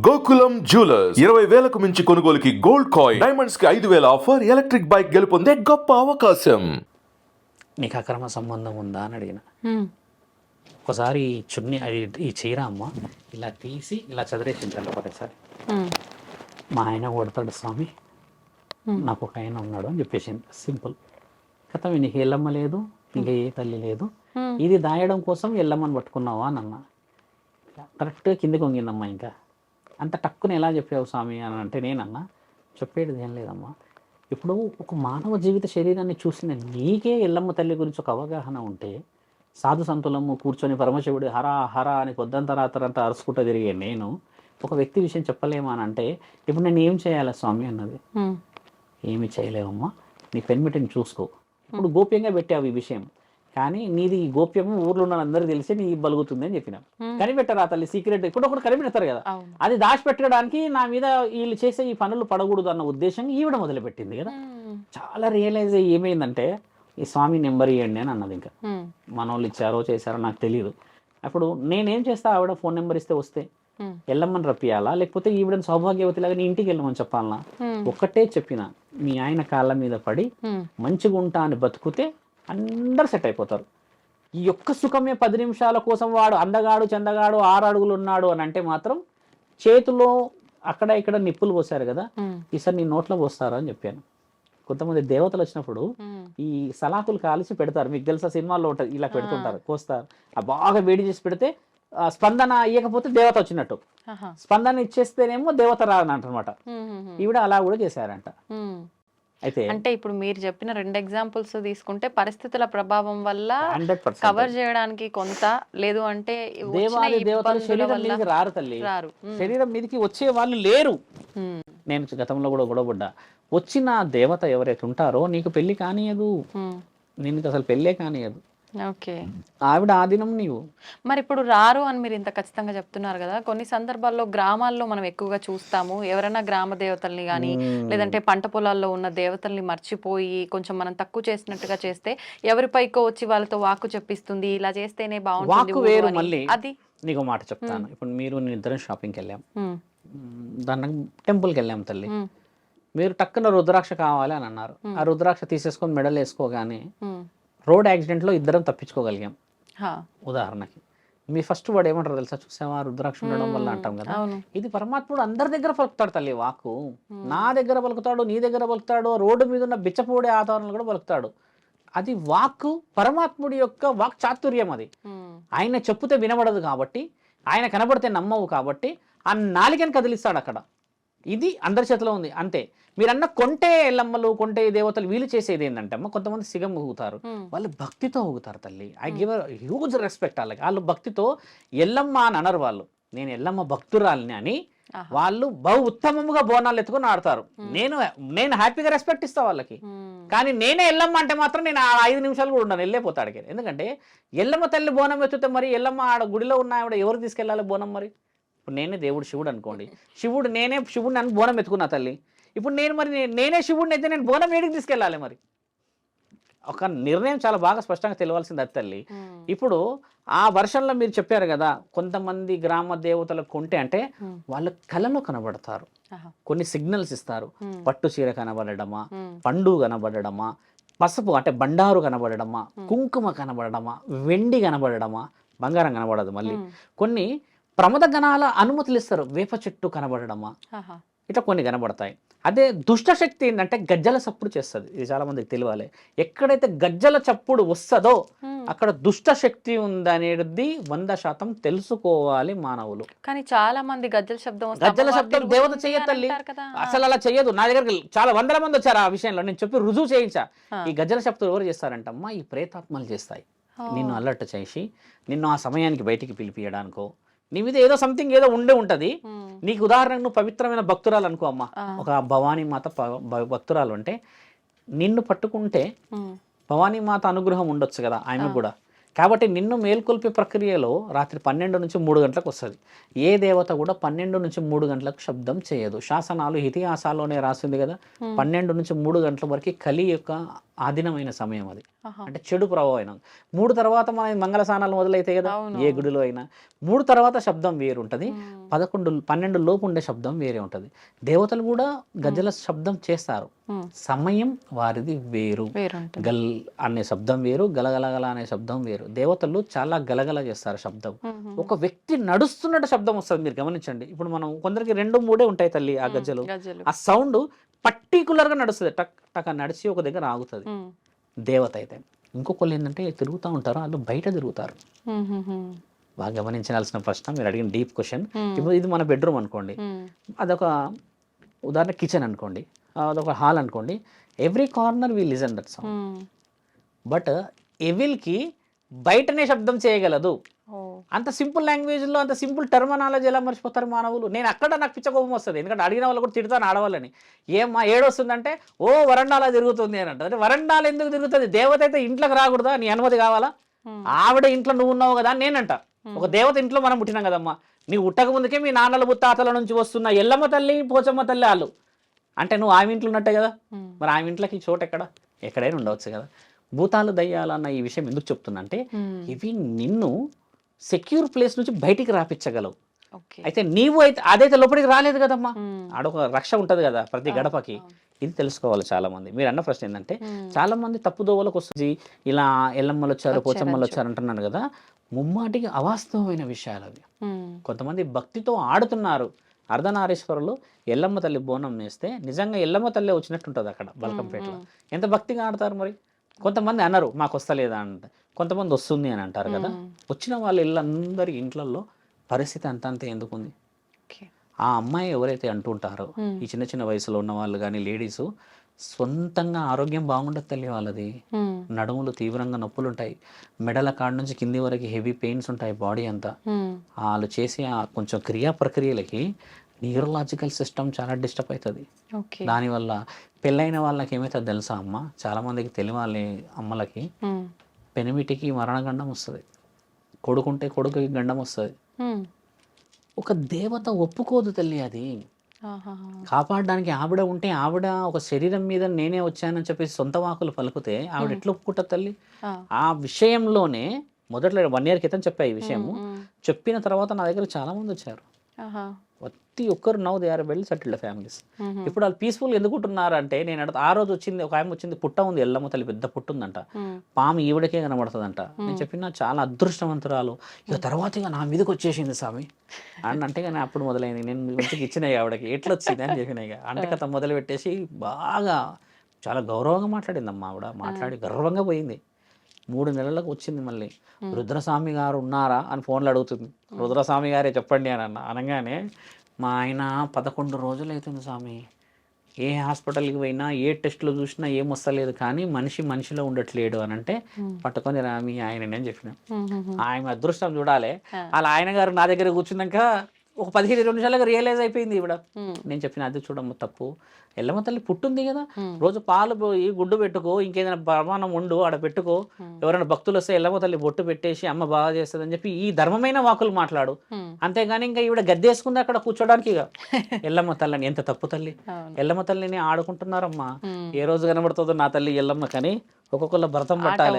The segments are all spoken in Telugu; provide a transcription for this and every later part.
గోకులం జ్యువెలర్స్ 20,000కు మించి కొనుగోలుకి గోల్డ్ కాయిన్, డైమండ్స్ కి 5,000 ఆఫర్, ఎలక్ట్రిక్ బైక్ గెలుపొందే గొప్ప అవకాశం. నీకు అక్రమ సంబంధం ఉందా అని అడిగిన. ఒకసారి చున్నీ అది ఈ చీర అమ్మ ఇలా తీసి ఇలా చదిరేసించాలి ఒకటేసారి. మా ఆయన కొడతాడు స్వామి, నాకు ఒక ఆయన ఉన్నాడు అని చెప్పేసింది. సింపుల్ కథ. నీకు ఎల్లమ్మ లేదు, ఇంకా ఏ తల్లి లేదు, ఇది దాయడం కోసం ఎల్లమ్మని పట్టుకున్నావా అని అన్న. కరెక్ట్గా కిందికి వంగిందమ్మా. ఇంకా అంత టక్కుని ఎలా చెప్పావు స్వామి అని అంటే నేనన్నా, చెప్పేది ఏం లేదమ్మా, ఇప్పుడు ఒక మానవ జీవిత శరీరాన్ని చూసిన నీకే ఎల్లమ్మ తల్లి గురించి ఒక అవగాహన ఉంటే, సాధు సంతులము కూర్చొని పరమశివుడు హరా హరా అని పొద్దంతా రాత్రంతా అరుచుకుంటూ తిరిగే నేను ఒక వ్యక్తి విషయం చెప్పలేమా అని అంటే, ఇప్పుడు నేను ఏం చేయాలి స్వామి అన్నది. ఏమి చేయలేవమ్మా, నీ పెన్మిటిని చూసుకో. ఇప్పుడు గోప్యంగా పెట్టావు ఈ విషయం, కానీ నీది ఈ గోప్యము ఊర్లో ఉన్న అందరూ తెలిసి నీ బలుగుతుంది అని చెప్పిన. కనిపెట్టరా తల్లి సీక్రెట్, ఇప్పుడు ఒకటి కనిపెడతారు కదా, అది దాచిపెట్టడానికి నా మీద వీళ్ళు చేసే ఈ పనులు పడకూడదు అన్న ఉద్దేశం ఈవిడ మొదలుపెట్టింది కదా. చాలా రియలైజ్ అయ్యి ఏమైందంటే, ఈ స్వామి నెంబర్ ఇవ్వండి అని అన్నది. ఇంకా మన వాళ్ళు ఇచ్చారో చేశారో నాకు తెలియదు. అప్పుడు నేనేం చేస్తా, ఆవిడ ఫోన్ నెంబర్ ఇస్తే వస్తే వెళ్ళమని రప్పియాలా, లేకపోతే ఈవిడని సౌభాగ్యవతిలాగా నీ ఇంటికి వెళ్ళమని చెప్పాలనా? ఒక్కటే చెప్పిన, మీ ఆయన కాళ్ళ మీద పడి మంచిగా ఉంటా అని బతుకుతే అందరు సెట్ అయిపోతారు. ఈ యొక్క సుఖమే 10 నిమిషాల కోసం వాడు అందగాడు చందగాడు 6 అడుగులు ఉన్నాడు అని అంటే మాత్రం చేతిలో అక్కడ ఇక్కడ నిప్పులు పోసారు కదా, ఈసారి నీ నోట్లో పోస్తారు అని చెప్పాను. కొంతమంది దేవతలు వచ్చినప్పుడు ఈ సలాకులు కాల్చి పెడతారు, మీకు తెలుసా సినిమాల్లో ఉంటుంది, ఇలా పెడుతుంటారు, కోస్తారు. ఆ బాగా వేడి చేసి పెడితే స్పందన ఇవ్వకపోతే దేవత వచ్చినట్టు, స్పందన ఇచ్చేస్తేనేమో దేవత రానమాట. ఈవిడ అలా కూడా చేశారంట. అయితే అంటే ఇప్పుడు మీరు చెప్పిన 2 ఎగ్జాంపుల్స్ తీసుకుంటే పరిస్థితుల ప్రభావం వల్ల కవర్ చేయడానికి కొంత, లేదు అంటే దేవాది దేవతలు శరీరం మీదకి రారు తల్లి, శరీరం మీదకి వచ్చే వాళ్ళు లేరు. నేను గతంలో కూడా గొడవపడ్డా, వచ్చిన దేవత ఎవరైతే ఉంటారో నీకు పెళ్లి కానియదు, నీకు అసలు పెళ్ళే కానియదు. ఓకే, ఆవిడ ఆదినం నీవు. మరి ఇప్పుడు రారు అని మీరు ఇంత ఖచ్చితంగా చెప్తున్నారు కదా, కొన్ని సందర్భాల్లో గ్రామాల్లో మనం ఎక్కువగా చూస్తాము, ఎవరైనా గ్రామ దేవతల్ని కానీ లేదంటే పంట పొలాల్లో ఉన్న దేవతల్ని మర్చిపోయి కొంచెం మనం తక్కువ చేసినట్టుగా చేస్తే ఎవరిపైకో వచ్చి వాళ్ళతో వాక్కు చెప్పిస్తుంది, ఇలా చేస్తేనే బాగుంటుంది వేరు. మళ్ళీ అది నీకు మాట చెప్తాను. ఇప్పుడు మీరు నేను ఇద్దరం షాపింగ్కి వెళ్ళాం, దాన్ని టెంపుల్కి వెళ్ళాం తల్లి, మీరు టక్కున రుద్రాక్ష కావాలి అని అన్నారు. ఆ రుద్రాక్ష తీసేసుకొని మెడల్ వేసుకోగానే రోడ్ యాక్సిడెంట్లో ఇద్దరం తప్పించుకోగలిగాం. ఉదాహరణకి మీ ఫస్ట్ వాడు ఏమంటారు తెలుసా, చూసావా రుద్రాక్ష ఉండడం వల్ల అంటాం కదా. ఇది పరమాత్ముడు అందరి దగ్గర పలుకుతాడు తల్లి వాక్కు, నా దగ్గర పలుకుతాడు, నీ దగ్గర పలుకుతాడు, రోడ్డు మీద ఉన్న బిచ్చపోడే ఆధారాలు కూడా పలుకుతాడు. అది వాక్కు పరమాత్ముడి యొక్క వాక్ చాతుర్యం. అది ఆయన చెప్పుతే వినబడదు కాబట్టి, ఆయన కనబడితే నమ్మవు కాబట్టి ఆ నాలికని కదిలిస్తాడు అక్కడ. ఇది అందరి చేతిలో ఉంది అంతే. మీరన్న కొంటే ఎల్లమ్మలు కొంటే దేవతలు వీళ్ళు చేసేది ఏంటంటే అమ్మ, కొంతమంది సిగం ఊగుతారు, వాళ్ళు భక్తితో ఊగుతారు తల్లి. ఐ గివ్ హ్యూజ్ రెస్పెక్ట్ వాళ్ళకి. వాళ్ళు భక్తితో ఎల్లమ్మ అని అనరు, వాళ్ళు నేను ఎల్లమ్మ భక్తురాలని అని వాళ్ళు బహు ఉత్తమముగా బోనాలు ఎత్తుకొని ఆడతారు. నేను హ్యాపీగా రెస్పెక్ట్ ఇస్తా వాళ్ళకి. కానీ నేనే ఎల్లమ్మ అంటే మాత్రం నేను 5 నిమిషాలు కూడా ఉండను, వెళ్ళిపోతాడు. ఎందుకంటే ఎల్లమ్మ తల్లి బోనం ఎత్తుతే మరి ఎల్లమ్మ ఆడ గుడిలో ఉన్న ఆవిడ ఎవరు తీసుకెళ్ళాలి బోనం? మరి ఇప్పుడు నేనే దేవుడు శివుడు అనుకోండి, నేనే శివుడిని అని బోనం ఎత్తుకున్నా తల్లి. ఇప్పుడు నేనే శివుడిని అయితే నేను బోనం ఏడికి తీసుకెళ్ళాలి? మరి ఒక నిర్ణయం చాలా బాగా స్పష్టంగా తెలియాల్సింది అది తల్లి. ఇప్పుడు ఆ వర్షంలో మీరు చెప్పారు కదా, కొంతమంది గ్రామ దేవతలకు కొంటే అంటే వాళ్ళు కళలో కనబడతారు, కొన్ని సిగ్నల్స్ ఇస్తారు. పట్టు చీర కనబడడమా, పండు కనబడడమా, పసుపు అంటే బండారు కనబడడమా, కుంకుమ కనబడడమా, వెండి కనబడడమా, బంగారం కనబడదు. మళ్ళీ కొన్ని ప్రమద గణాల అనుమతులు ఇస్తారు, వేప చెట్టు కనబడడమా, ఇట్లా కొన్ని కనబడతాయి. అదే దుష్ట శక్తి ఏంటంటే గజ్జల చప్పుడు చేస్తుంది. ఇది చాలా మందికి తెలియాలి. ఎక్కడైతే గజ్జల చప్పుడు వస్తుందో అక్కడ దుష్ట శక్తి ఉందనేది 100% తెలుసుకోవాలి మానవులు. కానీ చాలా మంది గజ్జల శబ్దం దేవత చెయ్యతల్లి, అసలు అలా చెయ్యదు. నా దగ్గరికి చాలా 100 మంది వచ్చారు ఆ విషయంలో, నేను చెప్పి రుజువు చేయించా. ఈ గజ్జల శబ్దం ఎవరు చేస్తారంటమ్మా, ఈ ప్రేతాత్మలు చేస్తాయి. నిన్ను అలర్ట్ చేసి నిన్ను ఆ సమయానికి బయటికి పిలిపియడానికో, నీ మీద ఏదో సంథింగ్ ఏదో ఉంటది. నీకు ఉదాహరణకు నువ్వు పవిత్రమైన భక్తురాలు అనుకో అమ్మ, ఒక భవానీ మాత భక్తురాలు అంటే నిన్ను పట్టుకుంటే భవానీ మాత అనుగ్రహం ఉండొచ్చు కదా ఆమె కూడా. కాబట్టి నిన్ను మేల్కొల్పే ప్రక్రియలో రాత్రి 12 నుంచి 3 గంటలకు వస్తుంది. ఏ దేవత కూడా 12 నుంచి 3 గంటలకు శబ్దం చేయదు. శాసనాలు ఇతిహాసాల్లోనే రాసింది కదా, 12 నుంచి 3 గంటల వరకు కలి యొక్క ఆధీనమైన సమయం అది. అంటే చెడు ప్రభావం. 3 తర్వాత మన మంగళ స్నానాలు మొదలైతాయి కదా ఏ గుడిలో అయినా. 3 తర్వాత శబ్దం వేరు ఉంటుంది, 12 లోపు ఉండే శబ్దం వేరే ఉంటుంది. దేవతలు కూడా గజ్జల శబ్దం చేస్తారు, సమయం వారిది వేరు. గల్ అనే శబ్దం వేరు, గలగలగల అనే శబ్దం వేరు. దేవతలు చాలా గలగల చేస్తారు శబ్దం. ఒక వ్యక్తి నడుస్తున్నట్టు శబ్దం వస్తుంది, మీరు గమనించండి. ఇప్పుడు మనం కొందరికి 2-3 ఉంటాయి తల్లి ఆ గజ్జలు. ఆ సౌండ్ పర్టికులర్గా నడుస్తుంది, టక్ టక్ నడిచి ఒక దగ్గర ఆగుతుంది. దేవత అయితే ఇంకొకళ్ళు ఏంటంటే తిరుగుతూ ఉంటారు, వాళ్ళు బయట తిరుగుతారు. బాగా గమనించాల్సిన ప్రశ్న, మీరు అడిగిన డీప్ క్వశ్చన్. ఇప్పుడు ఇది మన బెడ్రూమ్ అనుకోండి, అదొక ఉదాహరణ కిచెన్ అనుకోండి, అదొక హాల్ అనుకోండి. Every corner we listen that sound. But ఎవిల్కి బయటనే శబ్దం చేయగలదు. అంత సింపుల్ లాంగ్వేజ్లో అంత సింపుల్ టర్మినాలజీ ఎలా మర్చిపోతారు మానవులు? నేను అక్కడ నాకు పిచ్చ కోపం వస్తుంది, ఎందుకంటే అడిగిన వాళ్ళు కూడా తిడతాను ఆడవాళ్ళని. ఏమ్మా ఏడొస్తుందంటే ఓ వరండాలా తిరుగుతుంది అని అంటారు. వరండాలు ఎందుకు తిరుగుతుంది? దేవత అయితే ఇంట్లోకి రాకూడదా? నీ అనుమతి కావాలా? ఆవిడ ఇంట్లో నువ్వు ఉన్నావు కదా అని నేనంట. ఒక దేవత ఇంట్లో మనం పుట్టినాం కదమ్మా. నీవు ఉట్టక ముందుకే మీ నాన్నల ముత్తాతల నుంచి వస్తున్న ఎల్లమ్మ తల్లి పోచమ్మ తల్లి వాళ్ళు అంటే నువ్వు ఆమె ఇంట్లో ఉన్నట్టే కదా. మరి ఆమె ఇంట్లోకి చోటు ఎక్కడైనా ఉండవచ్చు కదా. భూతాలు దయ్యాలు అన్న ఈ విషయం ఎందుకు చెప్తున్నా అంటే, ఇవి నిన్ను సెక్యూర్ ప్లేస్ నుంచి బయటికి రాపించగలవు. అయితే నీవు అయితే అదైతే లోపలికి రాలేదు కదమ్మా, ఆడొక రక్ష ఉంటుంది కదా ప్రతి గడపకి. ఇది తెలుసుకోవాలి చాలా మంది. మీరు అన్న ప్రశ్న ఏంటంటే, చాలా మంది తప్పుదోవలకు వస్తుంది, ఇలా ఎల్లమ్మలు వచ్చారు పోచమ్మలు వచ్చారు అంటున్నాను కదా. ముమ్మాటికి అవాస్తవమైన విషయాలు అవి. కొంతమంది భక్తితో ఆడుతున్నారు. అర్ధనారీశ్వరులు ఎల్లమ్మ తల్లి బోనం వేస్తే నిజంగా ఎల్లమ్మ తల్లి వచ్చినట్టు ఉంటుంది అక్కడ బల్కంపేటలో. ఎంత భక్తిగా ఆడతారు మరి. కొంతమంది అన్నారు మాకు వస్తలేదా అంటే, కొంతమంది వస్తుంది అని అంటారు కదా. వచ్చిన వాళ్ళు ఇళ్ళందరి ఇంట్లలో పరిస్థితి అంతంతే ఎందుకుంది? ఆ అమ్మాయి ఎవరైతే అంటుంటారో, ఈ చిన్న చిన్న వయసులో ఉన్న వాళ్ళు కానీ లేడీస్, సొంతంగా ఆరోగ్యం బాగుండదు తల్లి వాళ్ళది. నడుములు తీవ్రంగా నొప్పులు ఉంటాయి, మెడల కాడ నుంచి కింది వరకు హెవీ పెయిన్స్ ఉంటాయి బాడీ అంతా. వాళ్ళు చేసే కొంచెం క్రియా ప్రక్రియలకి న్యూరలాజికల్ సిస్టమ్ చాలా డిస్టర్బ్ అవుతుంది. దానివల్ల పెళ్ళైన వాళ్ళకి ఏమవుతుంది తెలుసా అమ్మ, చాలా మందికి తెలియాలి అమ్మలకి, పెనిమిటికి మరణగండం వస్తుంది, కొడుకుంటే కొడుకుకి గండం వస్తుంది. ఒక దేవత ఒప్పుకోదు తల్లి అది. కాపాడడానికి ఆవిడ ఉంటే, ఆవిడ ఒక శరీరం మీద నేనే వచ్చానని చెప్పేసి సొంత వాకులు పలుకుతే ఆవిడ ఎట్లా ఒప్పుకుంటుంది తల్లి? ఆ విషయంలోనే మొదట్లో 1 year క్రితం చెప్పా ఈ విషయము. చెప్పిన తర్వాత నా దగ్గర చాలా మంది వచ్చారు. ప్రతి ఒక్కరు now they are well settled families. ఇప్పుడు వాళ్ళు పీస్ఫుల్ ఎందుకు ఉంటున్నారు అంటే, నేను ఆ రోజు వచ్చింది ఒక ఆమె వచ్చింది, పుట్ట ఉంది ఎల్లమ్మ తల్లి పెద్ద పుట్టు ఉందంట, పాము ఈవిడకే కనబడుతుందంట. నేను చెప్పిన చాలా అదృష్టవంతురాలు, ఇక తర్వాత ఇక నా మీదకి వచ్చేసింది స్వామి అని అంటే, కానీ అప్పుడు మొదలైంది. నేను మంచిగా ఇచ్చినాయి ఆవిడకి, ఎట్లా వచ్చింది అని చెప్పినా. ఇక అంటే కథ మొదలు పెట్టేసి బాగా చాలా గౌరవంగా మాట్లాడిందమ్మా ఆవిడ. మాట్లాడి గర్వంగా పోయింది. 3 నెలలకు వచ్చింది. మళ్ళీ రుద్రస్వామి గారు ఉన్నారా అని ఫోన్లో అడుగుతుంది. రుద్రస్వామి గారే చెప్పండి అని అనగానే, మా ఆయన 11 రోజులు అవుతుంది స్వామి, ఏ హాస్పిటల్కి పోయినా ఏ టెస్టులు చూసినా ఏం వస్తలేదు, కానీ మనిషిలో ఉండట్లేడు అని అంటే, పట్టుకొని రా మీ ఆయనని అని చెప్పిన. ఆయన అదృష్టం చూడాలి. అలా ఆయన గారు నా దగ్గర కూర్చున్నాక ఒక 15-20 నిమిషాలుగా రియలైజ్ అయిపోయింది ఈవిడ. నేను చెప్పిన అది చూడమ్మ తప్పు, ఎల్లమ్మ తల్లి పుట్టుంది కదా, రోజు పాలు పోయి గుడ్డు పెట్టుకో, ఇంకేదైనా ప్రమాణం ఉండు ఆడ పెట్టుకో, ఎవరైనా భక్తులు వస్తే ఎల్లమ్మ తల్లి బొట్టు పెట్టేసి అమ్మ బాగా చేస్తుంది అని చెప్పి ఈ ధర్మమైన వాకులు మాట్లాడు. అంతేగాని ఇంకా ఈవిడ గద్దేసుకుంది అక్కడ కూర్చోడానికి. ఇక ఎల్లమ్మ తల్లిని ఎంత తప్పు తల్లి, ఎల్లమ్మ తల్లిని ఆడుకుంటున్నారమ్మా. ఏ రోజు కనబడుతుందో నా తల్లి ఎల్లమ్మ, కానీ ఒక్కొక్కళ్ళ భరతం పట్టాలి.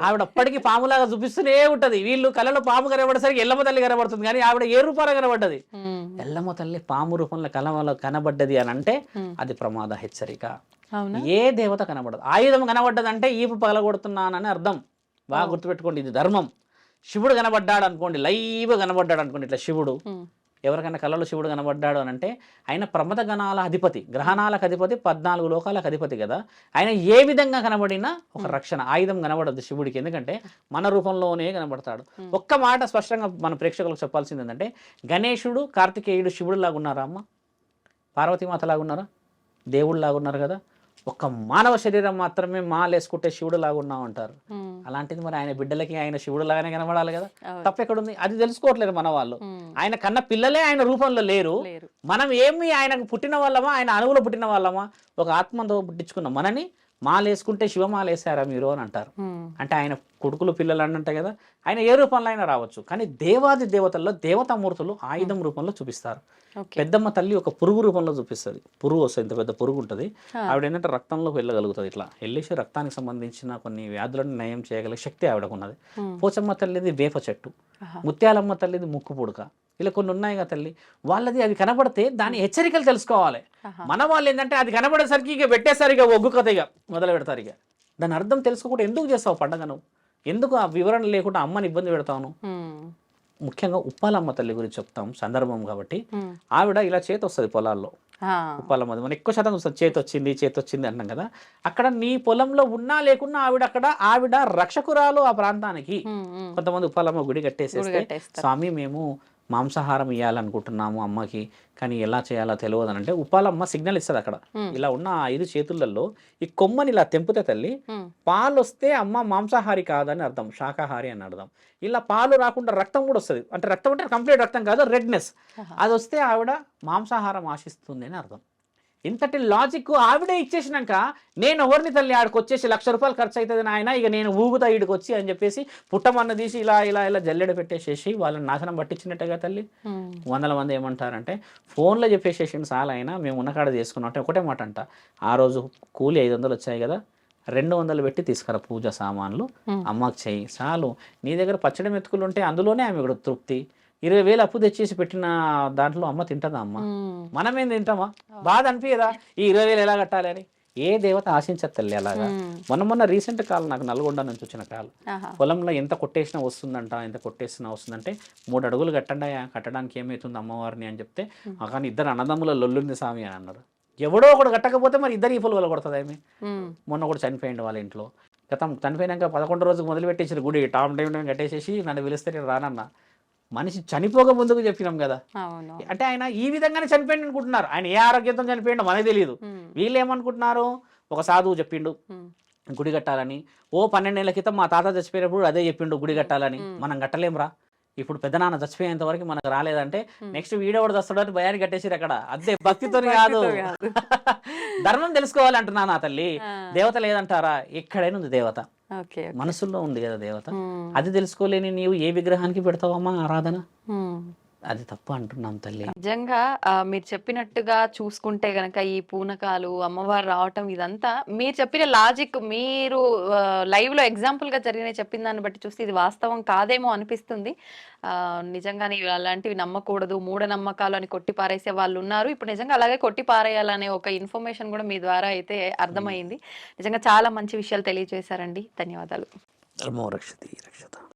ఆవిడ అప్పటికి పాములాగా చూపిస్తూనే ఉంటది. వీళ్ళు కళలో పాము కనబడేసరికి ఎల్లమ్మ తల్లి కనబడుతుంది, కానీ ఆవిడ ఏ రూపాలో కనబడ్డది? ఎల్లమ్మ తల్లి పాము రూపంలో కలవలో కనబడ్డది అని అంటే అది ప్రమాద హెచ్చరిక. ఏ దేవత కనబడదు. ఆయుధం కనబడ్డదంటే ఈపు పగలగొడుతున్నానని అర్థం. బాగా గుర్తుపెట్టుకోండి, ఇది ధర్మం. శివుడు కనబడ్డాడు అనుకోండి, లైవ్ కనబడ్డాడు అనుకోండి, ఇట్లా శివుడు ఎవరికైనా కళలో శివుడు కనబడ్డాడు అని అంటే, ఆయన ప్రమద గణాల అధిపతి, గ్రహణాలకు అధిపతి, 14 లోకాలకు అధిపతి కదా. ఆయన ఏ విధంగా కనబడినా ఒక రక్షణ. ఆయుధం కనబడదు శివుడికి, ఎందుకంటే మన రూపంలోనే కనబడతాడు. ఒక్క మాట స్పష్టంగా మన ప్రేక్షకులకు చెప్పాల్సింది ఏంటంటే, గణేశుడు కార్తికేయుడు శివుడు లాగా ఉన్నారా అమ్మ? పార్వతీమాత లాగా ఉన్నారా? దేవుడు లాగా ఉన్నారు కదా. ఒక్క మానవ శరీరం మాత్రమే మాలేసుకుంటే శివుడు లాగా ఉన్నావు అంటారు. అలాంటిది మరి ఆయన బిడ్డలకి ఆయన శివుడు లాగానే కనబడాలి కదా. తప్పెక్కడుంది? అది తెలుసుకోవట్లేదు మన వాళ్ళు. ఆయన కన్న పిల్లలే ఆయన రూపంలో లేరు. మనం ఏమి ఆయనకు పుట్టిన వాళ్ళమా, ఆయన అణువులో పుట్టిన వాళ్ళమా? ఒక ఆత్మతో పుట్టించుకున్న మనని మాల వేసుకుంటే శివమాల వేసారా మీరు అని అంటారు. ఉమ్, అంటే ఆయన కొడుకులు పిల్లలు అని అంటే కదా, ఆయన ఏ రూపంలో అయినా రావచ్చు. కానీ దేవాది దేవతల్లో దేవతామూర్తులు ఆయుధం రూపంలో చూపిస్తారు. ఓకే. పెద్దమ్మ తల్లి ఒక పురుగు రూపంలో చూపిస్తుంది. పురుగు వస్తుంది, ఇంత పెద్ద పురుగు ఉంటుంది. ఆవిడ ఏంటంటే రక్తంలోకి వెళ్ళగలుగుతుంది. ఇట్లా వెళ్ళేసి రక్తానికి సంబంధించిన కొన్ని వ్యాధులను నయం చేయగలిగే శక్తి ఆవిడకు ఉన్నది. పోచమ్మ తల్లిది వేప చెట్టు, ముత్యాలమ్మ తల్లిది ముక్కు పుడక, ఇలా కొన్ని ఉన్నాయి కదా తల్లి. వాళ్ళది అవి కనబడితే దాని హెచ్చరికలు తెలుసుకోవాలి. మన వాళ్ళు ఏంటంటే అది కనబడేసరికి ఇక పెట్టేసరికి ఒగ్గు కథ ఇక మొదలు పెడతారు. ఇక దాని అర్థం తెలుసుకోకుండా ఎందుకు చేస్తావు పండగ నువ్వు? ఎందుకు ఆ వివరణ లేకుండా అమ్మని ఇబ్బంది పెడతాను? ఉమ్, ముఖ్యంగా ఉప్పాలమ్మ తల్లి గురించి చెప్తాం సందర్భం కాబట్టి. ఆవిడ ఇలా చేతి వస్తుంది పొలాల్లో. ఆ, ఉప్పాలమ్మ మనం ఎక్కువ శాతం చూస్తాం చేతి వచ్చింది అంటాం కదా. అక్కడ నీ పొలంలో ఉన్నా లేకున్నా ఆవిడ రక్షకురాలు ఆ ప్రాంతానికి. ఉమ్, ఉమ్, కొంతమంది ఉప్పాలమ్మ గుడి కట్టేసేస్తే కట్టేస్తారు. స్వామి మేము మాంసాహారం ఇవ్వాలనుకుంటున్నాము అమ్మకి, కానీ ఎలా చేయాలో తెలియదు అని అంటే ఉప్పాలమ్మ సిగ్నల్ ఇస్తుంది అక్కడ. ఇలా ఉన్న ఆ 5 చేతులలో ఈ కొమ్మని ఇలా తెంపితే తల్లి ఉమ్, పాలు వస్తే అమ్మ మాంసాహారి కాదని అర్థం, శాకాహారి అని అర్థం. ఇలా పాలు రాకుండా రక్తం కూడా వస్తుంది. అంటే రక్తం అంటే కంప్లీట్ రక్తం కాదు, రెడ్నెస్. అది వస్తే ఆవిడ మాంసాహారం ఆశిస్తుంది అని అర్థం. ఇంతటి లాజిక్ ఆవిడే ఇచ్చేసినాక నేను ఎవరిని తల్లి ఆడికి వచ్చేసి ₹1,00,000 ఖర్చు అవుతుంది నాయన, ఇక నేను ఊగుతా ఈడికి వచ్చి అని చెప్పేసి పుట్టమన్న తీసి ఇలా జల్లెడ పెట్టేసేసి వాళ్ళని నాశనం పట్టించినట్టుగా తల్లి. ఉమ్, వందల మంది ఏమంటారంటే ఫోన్లో చెప్పేసేసి చాలా అయినా మేము ఉన్నకాడ చేసుకున్నాం అంటే ఒకటే మాట అంట, ఆ రోజు కూలి 500 వచ్చాయి కదా, 200 పెట్టి తీసుకురా పూజ సామాన్లు అమ్మకి చెయ్యి చాలు. నీ దగ్గర పచ్చడి మెతుకులు ఉంటే అందులోనే ఆమె కూడా తృప్తి. 20,000 అప్పు తెచ్చేసి పెట్టిన దాంట్లో అమ్మ తింటుందా? అమ్మ మనమేం తింటామా? బాధ అనిపించదా ఈ 20,000 ఎలా కట్టాలి అని? ఏ దేవత ఆశించదు తల్లి అలాగా. మొన్న రీసెంట్ కాల్ నాకు నల్గొండ నుంచి వచ్చిన కాల్. ఆహా. పొలంలో ఎంత కొట్టేసినా వస్తుందంట, ఎంత కొట్టేసినా వస్తుందంటే 3 అడుగులు కట్టండి కట్టడానికి ఏమవుతుంది అమ్మవారిని అని చెప్తే, కానీ 2 అన్నదమ్ముల లొల్లుంది స్వామి అని అన్నారు. ఎవడో ఒకడు కట్టకపోతే మరి 2 ఈపులు వల్ల కొడుతుంది ఆమె. ఉమ్, మొన్న కూడా చనిపోయింది వాళ్ళ ఇంట్లో. గతం చనిపోయినాక 11 రోజుకు మొదలుపెట్టేసి గుడి టామ్ టైం కట్టేసేసి నన్ను పిలిస్తే నేను రానన్నా. మనిషి చనిపోక ముందుకు చెప్పినాం కదా. అవును. అంటే ఆయన ఈ విధంగానే చనిపోయింది అనుకుంటున్నారు. ఆయన ఏ ఆరోగ్యంతో చనిపోయిండో మనకు తెలియదు. వీళ్ళు ఏమనుకుంటున్నారు, ఒక సాధువు చెప్పిండు గుడి కట్టాలని. 12 ఏళ్ల క్రితం మా తాత చచ్చిపోయినప్పుడు అదే చెప్పిండు గుడి కట్టాలని. మనం కట్టలేంరా. ఇప్పుడు పెద్దనాన్న చచ్చిపోయేంత వరకు మనకు రాలేదంటే నెక్స్ట్ వీడోడు వస్తాడని భయాన్ని కట్టేసిరు అక్కడ. అదే భక్తితో కాదు, ధర్మం తెలుసుకోవాలి అంటున్నా నా తల్లి. దేవత లేదంటారా? ఎక్కడైనా ఉంది దేవత, ఓకే. మనసులో ఉంది కదా దేవత. అది తెలుసుకోలేని నీవు ఏ విగ్రహానికి పెడతావమ్మా ఆరాధన? ఉమ్. అది తప్పు అంటున్నాం తల్లి. నిజంగా మీరు చెప్పినట్టుగా చూసుకుంటే గనక ఈ పూనకాలు అమ్మవారు రావటం ఇదంతా మీరు చెప్పిన లాజిక్, మీరు లైవ్ లో ఎగ్జాంపుల్ గా జరిగిన చెప్పిన దాన్ని బట్టి చూస్తే ఇది వాస్తవం కాదేమో అనిపిస్తుంది. నిజంగానే అలాంటివి నమ్మకూడదు, మూఢనమ్మకాలు అని కొట్టి పారేసే వాళ్ళు ఉన్నారు. ఇప్పుడు నిజంగా అలాగే కొట్టి పారేయాలనే ఒక ఇన్ఫర్మేషన్ కూడా మీ ద్వారా అయితే అర్థమైంది. నిజంగా చాలా మంచి విషయాలు తెలియజేశారండి. ధన్యవాదాలు. ధర్మో రక్షతి రక్షత.